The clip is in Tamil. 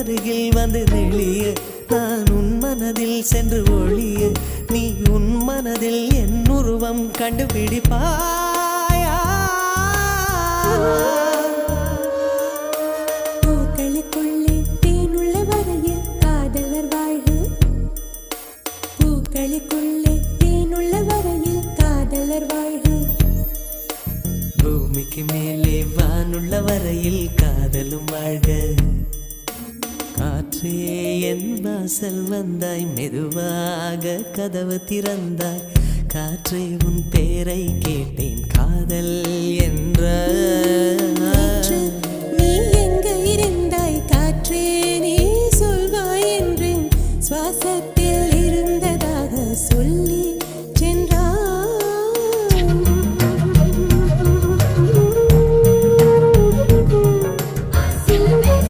அருகில் வந்து நெளிய நான் உன் மனதில் சென்று ஒளிய நீ உன் மனதில் என் உருவம் கண்டுபிடிப்பாயா பூக்களுக்குள்ளே தேனுள்ள வரையில் காதலர் வாழ்வு பூக்களுக்குள்ளே தேனுள்ள வரையில் காதலர் வாழ்வு பூமிக்கு மேலே வானுள்ள வரையில் காதலும் வாழ்க காற்றே என் வாசல் வந்தாய் மெதுவாக கதவு திறந்தாய் காற்றே உன் பேரை கேட்டேன் காதல் என்ற